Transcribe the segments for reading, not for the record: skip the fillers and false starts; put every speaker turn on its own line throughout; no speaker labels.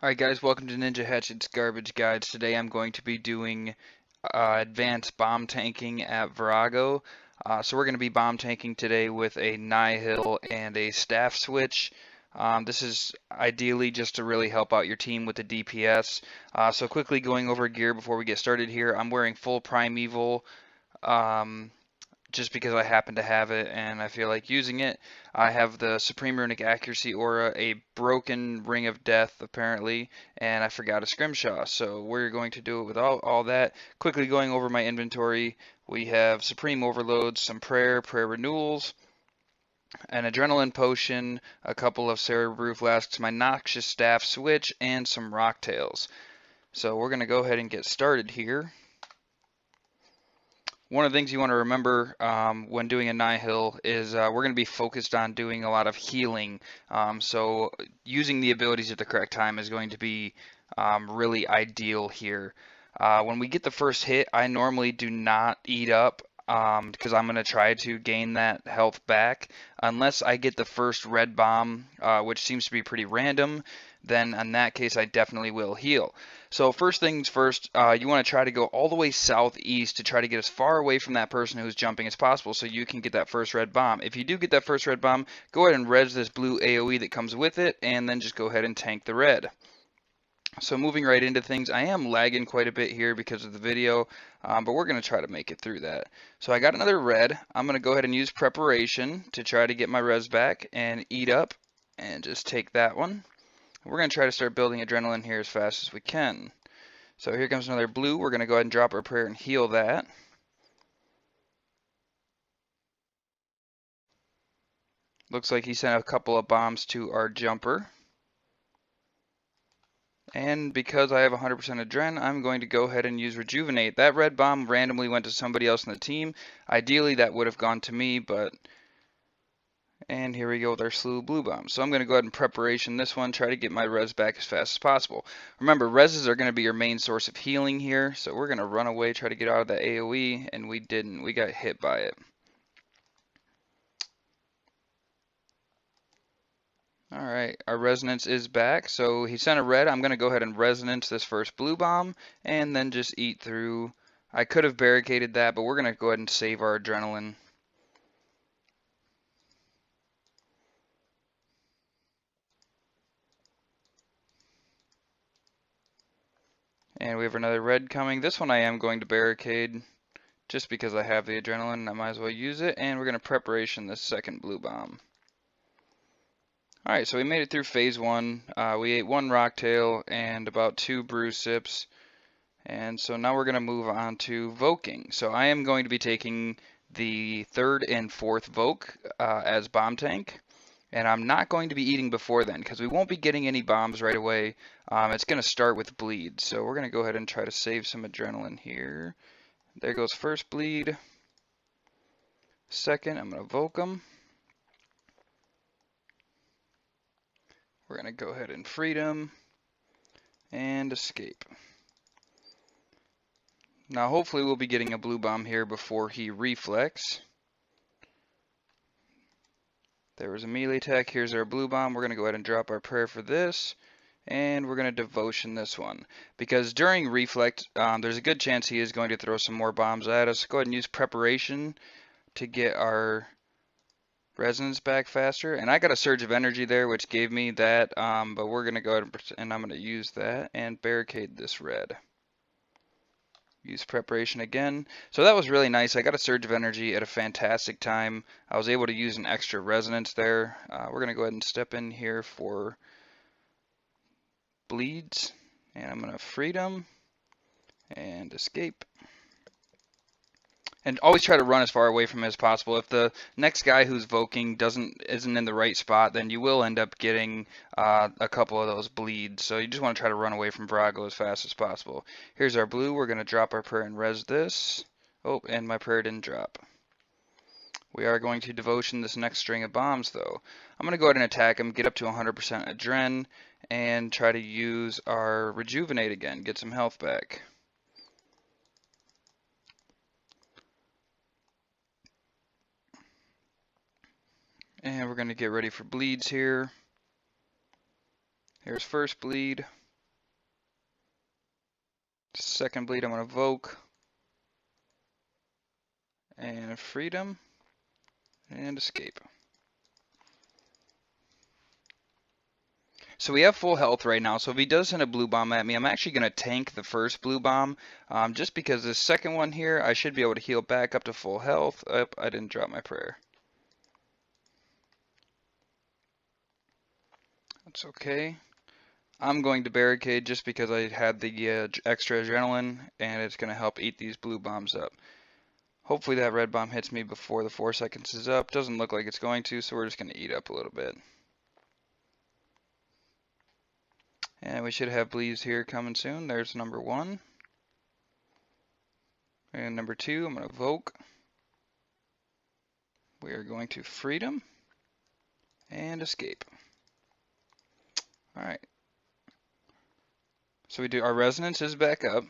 Alright guys, welcome to Ninjahatchet's Garbage Guides. Today I'm going to be doing advanced bomb tanking at Vorago. So we're going to be bomb tanking today with a nihil and a staff switch. This is ideally just to really help out your team with the DPS. So quickly going over gear before we get started here, I'm wearing full primeval. Just because I happen to have it and I feel like using it. I have the Supreme Runic Accuracy Aura, a broken Ring of Death apparently, and I forgot a Scrimshaw. So we're going to do it with all that. Quickly going over my inventory, we have Supreme Overloads, some prayer renewals, an Adrenaline Potion, a couple of Cerebrew Flasks, my Noxious Staff Switch, and some Rocktails. So we're going to go ahead and get started here. One of the things you want to remember when doing a nihil is we're going to be focused on doing a lot of healing. So using the abilities at the correct time is going to be really ideal here. When we get the first hit, I normally do not eat up because I'm going to try to gain that health back. Unless I get the first red bomb, which seems to be pretty random, then in that case I definitely will heal. So first things first, you want to try to go all the way southeast to try to get as far away from that person who's jumping as possible so you can get that first red bomb. If you do get that first red bomb, go ahead and res this blue AoE that comes with it, and then just go ahead and tank the red. So moving right into things, I am lagging quite a bit here because of the video, but we're going to try to make it through that. So I got another red. I'm going to go ahead and use preparation to try to get my res back and eat up and just take that one. We're going to try to start building adrenaline here as fast as we can. So here comes another blue. We're going to go ahead and drop our prayer and heal that. Looks like he sent a couple of bombs to our jumper. And because I have 100% adren, I'm going to go ahead and use rejuvenate. That red bomb randomly went to somebody else in the team. Ideally that would have gone to me, but... And here we go with our slew of blue bombs. So I'm going to go ahead and preparation this one, try to get my res back as fast as possible. Remember, reses are going to be your main source of healing here, so we're going to run away, try to get out of that AoE, and we didn't. We got hit by it. Alright, our resonance is back, so he sent a red. I'm going to go ahead and resonance this first blue bomb, and then just eat through. I could have barricaded that, but we're going to go ahead and save our adrenaline. And we have another red coming. This one I am going to barricade, just because I have the adrenaline, I might as well use it. And we're going to preparation this second blue bomb. Alright, so we made it through phase 1. We ate 1 rocktail and about 2 brew sips. And so now we're going to move on to voking. So I am going to be taking the 3rd and 4th voke as bomb tank. And I'm not going to be eating before then because we won't be getting any bombs right away. It's going to start with bleed. So we're going to go ahead and try to save some adrenaline here. There goes first bleed. Second, I'm going to voke them. We're going to go ahead and freedom and escape. Now hopefully we'll be getting a blue bomb here before he reflex. There was a melee attack. Here's our blue bomb. We're going to go ahead and drop our prayer for this. And we're going to devotion this one. Because during reflect, there's a good chance he is going to throw some more bombs at us. Go ahead and use preparation to get our resonance back faster. And I got a surge of energy there, which gave me that. But we're going to go ahead and I'm going to use that and barricade this red. Use preparation again. So that was really nice. I got a surge of energy at a fantastic time. I was able to use an extra resonance there. We're going to go ahead and step in here for bleeds. And I'm going to freedom and escape. And always try to run as far away from it as possible. If the next guy who's voking isn't in the right spot, then you will end up getting a couple of those bleeds. So you just want to try to run away from Vorago as fast as possible. Here's our blue. We're going to drop our prayer and res this. Oh, and my prayer didn't drop. We are going to devotion this next string of bombs, though. I'm going to go ahead and attack him, get up to 100% adren, and try to use our rejuvenate again, get some health back. And we're going to get ready for bleeds here. Here's first bleed. Second bleed, I'm going to Voke. And Freedom. And Escape. So we have full health right now, so if he does send a blue bomb at me, I'm actually going to tank the first blue bomb, just because this second one here, I should be able to heal back up to full health. Oh, I didn't drop my prayer. That's okay. I'm going to barricade just because I had the extra adrenaline, and it's going to help eat these blue bombs up. Hopefully that red bomb hits me before the 4 seconds is up. Doesn't look like it's going to, so we're just going to eat up a little bit. And we should have bleeds here coming soon. There's number 1. And number 2, I'm going to Voke. We are going to Freedom and Escape. Alright. So we do, our resonance is back up.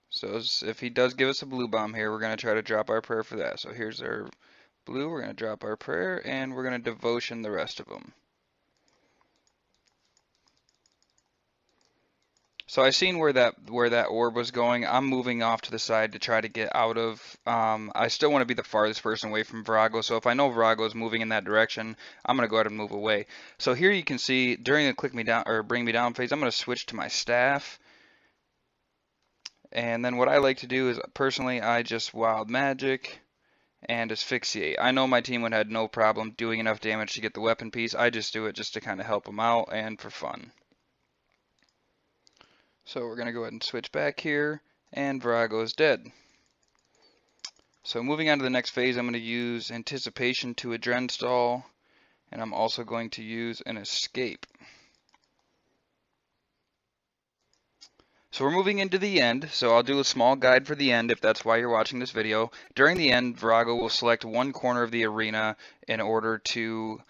So if he does give us a blue bomb here, we're going to try to drop our prayer for that. So here's our blue, we're going to drop our prayer, and we're going to devotion the rest of them. So I seen where that orb was going. I'm moving off to the side to try to get out of, I still want to be the farthest person away from Vorago, so if I know Vorago is moving in that direction, I'm going to go ahead and move away. So here you can see, during the click me down, or bring me down phase, I'm going to switch to my staff. And then what I like to do is, personally, I just wild magic and asphyxiate. I know my team would have no problem doing enough damage to get the weapon piece. I just do it just to kind of help them out and for fun. So we're going to go ahead and switch back here, and Vorago is dead. So moving on to the next phase, I'm going to use Anticipation to Adren stall, and I'm also going to use an Escape. So we're moving into the end, so I'll do a small guide for the end if that's why you're watching this video. During the end, Vorago will select one corner of the arena in order to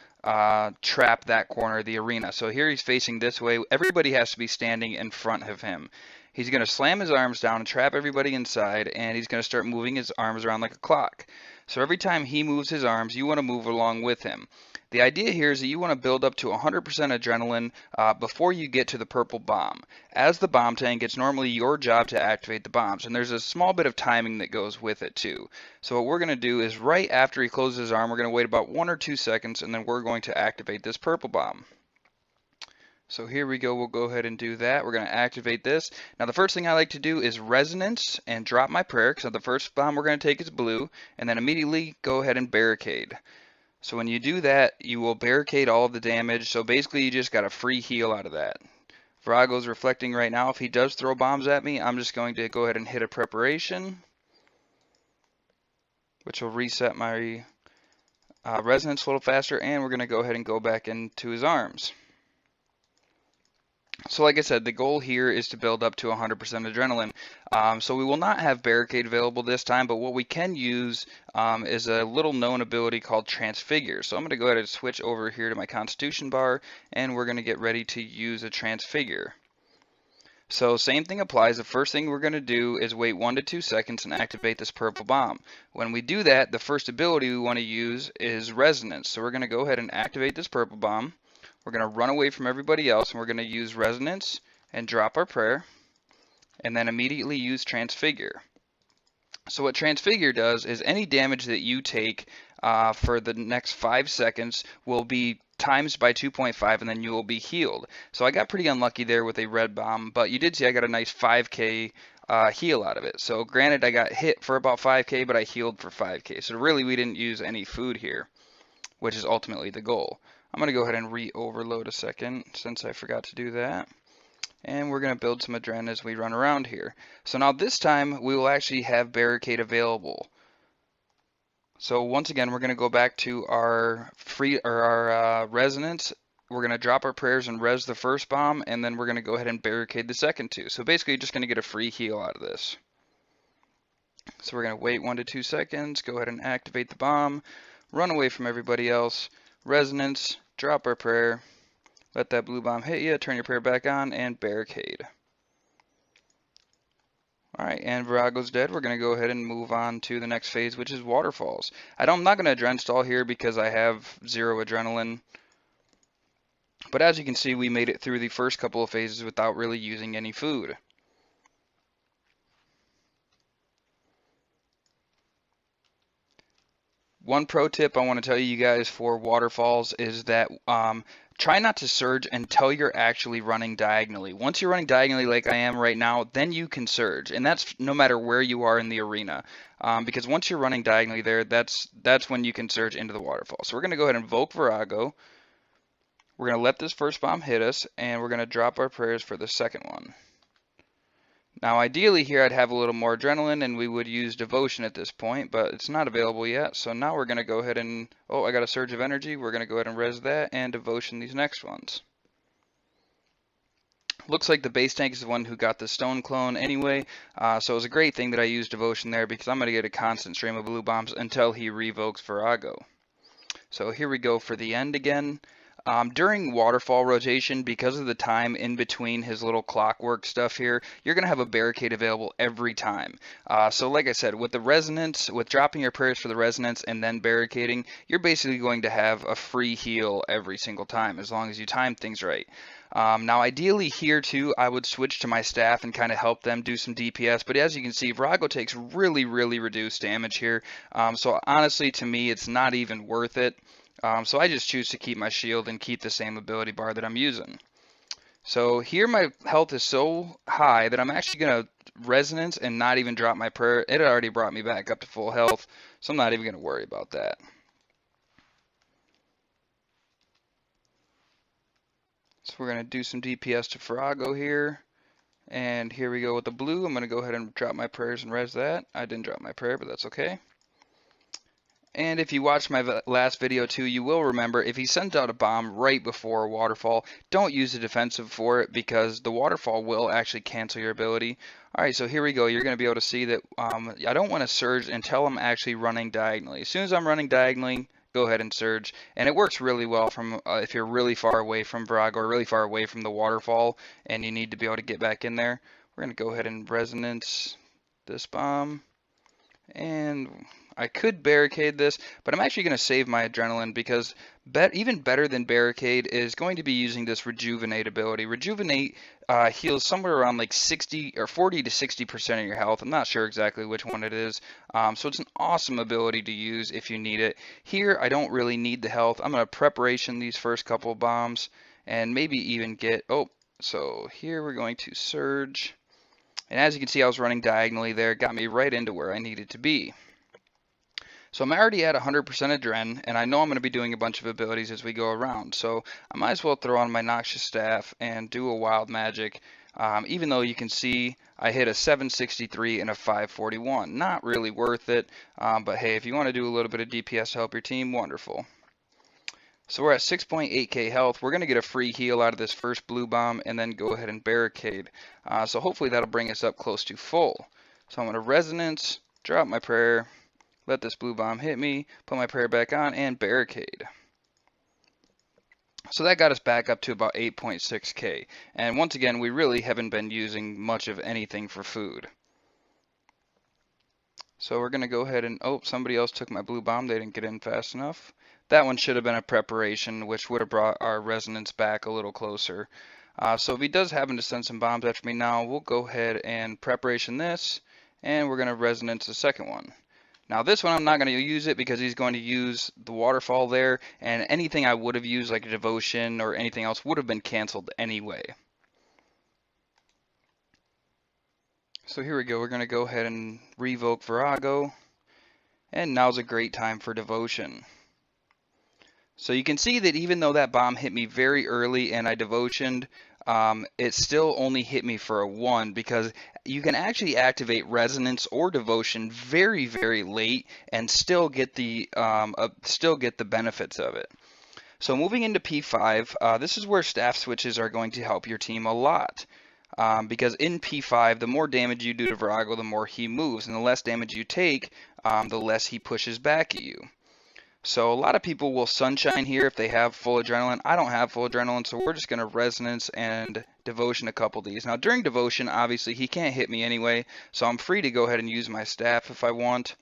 trap that corner of the arena. So here he's facing this way. Everybody has to be standing in front of him. He's going to slam his arms down and trap everybody inside, and he's going to start moving his arms around like a clock. So every time he moves his arms, you want to move along with him. The idea here is that you want to build up to 100% adrenaline before you get to the purple bomb. As the bomb tank, it's normally your job to activate the bombs, and there's a small bit of timing that goes with it too. So what we're going to do is right after he closes his arm, we're going to wait about 1 or 2 seconds, and then we're going to activate this purple bomb. So here we go, we'll go ahead and do that. We're going to activate this. Now the first thing I like to do is resonance and drop my prayer, because the first bomb we're going to take is blue, and then immediately go ahead and barricade. So when you do that, you will barricade all of the damage. So basically you just got a free heal out of that. Vorago's reflecting right now. If he does throw bombs at me, I'm just going to go ahead and hit a preparation, which will reset my resonance a little faster, and we're going to go ahead and go back into his arms. So like I said, the goal here is to build up to 100% adrenaline. So we will not have barricade available this time, but what we can use is a little known ability called transfigure. So I'm going to go ahead and switch over here to my constitution bar, and we're going to get ready to use a transfigure. So same thing applies. The first thing we're going to do is wait 1 to 2 seconds and activate this purple bomb. When we do that, the first ability we want to use is resonance. So we're going to go ahead and activate this purple bomb. We're going to run away from everybody else, and we're going to use resonance and drop our prayer, and then immediately use transfigure. So what transfigure does is any damage that you take for the next 5 seconds will be times by 2.5, and then you will be healed. So I got pretty unlucky there with a red bomb, but you did see I got a nice 5k heal out of it. So granted, I got hit for about 5k, but I healed for 5k. So really we didn't use any food here, which is ultimately the goal. I'm going to go ahead and re-overload a second since I forgot to do that. And we're going to build some adrenaline as we run around here. So now this time we will actually have barricade available. So once again, we're going to go back to our resonance. We're going to drop our prayers and res the first bomb, and then we're going to go ahead and barricade the second two. So basically you're just going to get a free heal out of this. So we're going to wait 1 to 2 seconds, go ahead and activate the bomb, run away from everybody else, resonance, drop our prayer, let that blue bomb hit you, turn your prayer back on, and barricade. Alright, and Vorago's dead. We're going to go ahead and move on to the next phase, which is Waterfalls. I'm not going to adren stall here because I have 0 adrenaline. But as you can see, we made it through the first couple of phases without really using any food. One pro tip I want to tell you guys for waterfalls is that try not to surge until you're actually running diagonally. Once you're running diagonally like I am right now, then you can surge, and that's no matter where you are in the arena. Because once you're running diagonally there, that's when you can surge into the waterfall. So we're going to go ahead and invoke Vorago. We're going to let this first bomb hit us, and we're going to drop our prayers for the second one. Now ideally here I'd have a little more adrenaline and we would use devotion at this point, but it's not available yet. So now we're going to go ahead and, oh, I got a surge of energy. We're going to go ahead and res that and devotion these next ones. Looks like the base tank is the one who got the stone clone anyway, so it was a great thing that I used devotion there because I'm going to get a constant stream of blue bombs until he revokes Vorago. So here we go for the end again. During waterfall rotation, because of the time in between his little clockwork stuff here, you're going to have a barricade available every time. So like I said, with the resonance, with dropping your prayers for the resonance and then barricading, you're basically going to have a free heal every single time as long as you time things right. Now ideally here too, I would switch to my staff and kind of help them do some DPS, but as you can see, Vorago takes really reduced damage here. So honestly, to me, it's not even worth it. So I just choose to keep my shield and keep the same ability bar that I'm using. So here my health is so high that I'm actually going to resonance and not even drop my prayer. It already brought me back up to full health, so I'm not even going to worry about that. So we're going to do some DPS to Vorago here. And here we go with the blue. I'm going to go ahead and drop my prayers and res that. I didn't drop my prayer, but that's okay. And if you watched my last video too, you will remember if he sends out a bomb right before a waterfall, don't use the defensive for it because the waterfall will actually cancel your ability. Alright, so here we go. You're going to be able to see that I don't want to surge until I'm actually running diagonally. As soon as I'm running diagonally, go ahead and surge. And it works really well from if you're really far away from Vorago or really far away from the waterfall and you need to be able to get back in there. We're going to go ahead and resonance this bomb. And I could barricade this, but I'm actually going to save my adrenaline because even better than barricade is going to be using this rejuvenate ability. Rejuvenate heals somewhere around like 60 or 40 to 60% of your health. I'm not sure exactly which one it is. So it's an awesome ability to use if you need it. Here I don't really need the health. I'm going to preparation these first couple bombs and maybe even get, so here we're going to surge. And as you can see, I was running diagonally there. It got me right into where I needed to be. So I'm already at 100% adren, and I know I'm going to be doing a bunch of abilities as we go around. So I might as well throw on my noxious staff and do a wild magic. Even though you can see I hit a 763 and a 541. Not really worth it, but hey, if you want to do a little bit of DPS to help your team, wonderful. So we're at 6.8k health. We're going to get a free heal out of this first blue bomb and then go ahead and barricade. So hopefully that'll bring us up close to full. So I'm going to resonance, drop my prayer, let this blue bomb hit me, put my prayer back on, and barricade. So that got us back up to about 8.6k. And once again, we really haven't been using much of anything for food. So we're going to go ahead and, somebody else took my blue bomb. They didn't get in fast enough. That one should have been a preparation, which would have brought our resonance back a little closer. So if he does happen to send some bombs after me now, we'll go ahead and preparation this, and we're going to resonance the second one. Now this one I'm not going to use it because he's going to use the waterfall there, and anything I would have used like a devotion or anything else would have been canceled anyway. So here we go. We're going to go ahead and revoke Vorago, and now's a great time for devotion. So you can see that even though that bomb hit me very early and I devotioned, it still only hit me for a 1 because you can actually activate resonance or devotion very late and still get the benefits of it. So moving into P5, this is where staff switches are going to help your team a lot. Because in P5, the more damage you do to Vorago, the more he moves, and the less damage you take, the less he pushes back at you. So a lot of people will sunshine here if they have full adrenaline. I don't have full adrenaline, so we're just going to resonance and devotion a couple of these. Now during devotion, obviously he can't hit me anyway, so I'm free to go ahead and use my staff if I want.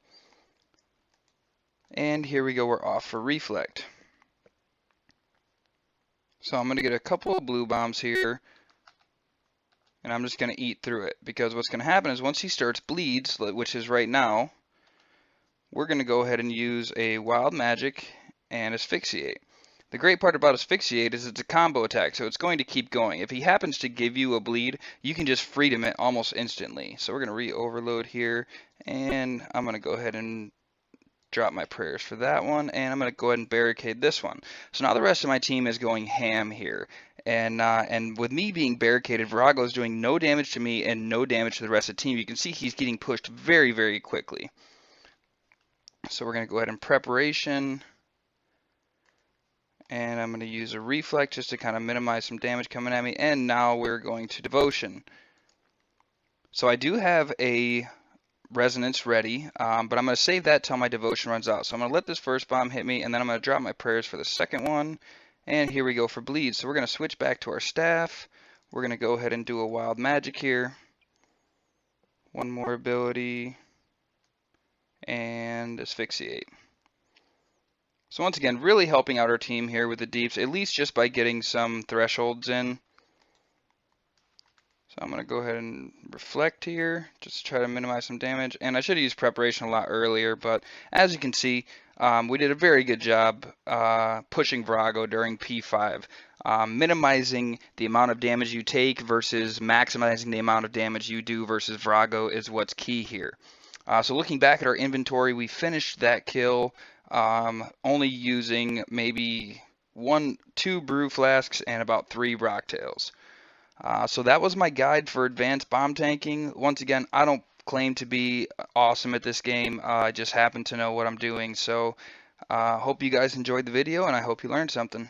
And here we go, we're off for reflect. So I'm going to get a couple of blue bombs here, and I'm just going to eat through it, because what's going to happen is once he starts bleeds, which is right now, we're going to go ahead and use a wild magic and asphyxiate. The great part about asphyxiate is it's a combo attack, so it's going to keep going. If he happens to give you a bleed, you can just freedom it almost instantly. So we're going to re-overload here, and I'm going to go ahead and drop my prayers for that one, and I'm going to go ahead and barricade this one. So now the rest of my team is going ham here. And with me being barricaded, Vorago is doing no damage to me and no damage to the rest of the team. You can see he's getting pushed very, very quickly. So we're going to go ahead and preparation. And I'm going to use a reflect just to kind of minimize some damage coming at me. And now we're going to devotion. So I do have a resonance ready, but I'm going to save that till my devotion runs out. So I'm going to let this first bomb hit me, and then I'm going to drop my prayers for the second one. And here we go for bleed. So we're going to switch back to our staff. We're going to go ahead and do a wild magic here. One more ability. And asphyxiate. So once again, really helping out our team here with the deeps, at least just by getting some thresholds in. So I'm going to go ahead and reflect here, just to try to minimize some damage. And I should have used preparation a lot earlier, but as you can see, we did a very good job pushing Vorago during P5. Minimizing the amount of damage you take versus maximizing the amount of damage you do versus Vorago is what's key here. So looking back at our inventory, we finished that kill only using maybe 2 brew flasks and about 3 rocktails. So that was my guide for advanced bomb tanking. Once again, I don't claim to be awesome at this game. I just happen to know what I'm doing. So hope you guys enjoyed the video, and I hope you learned something.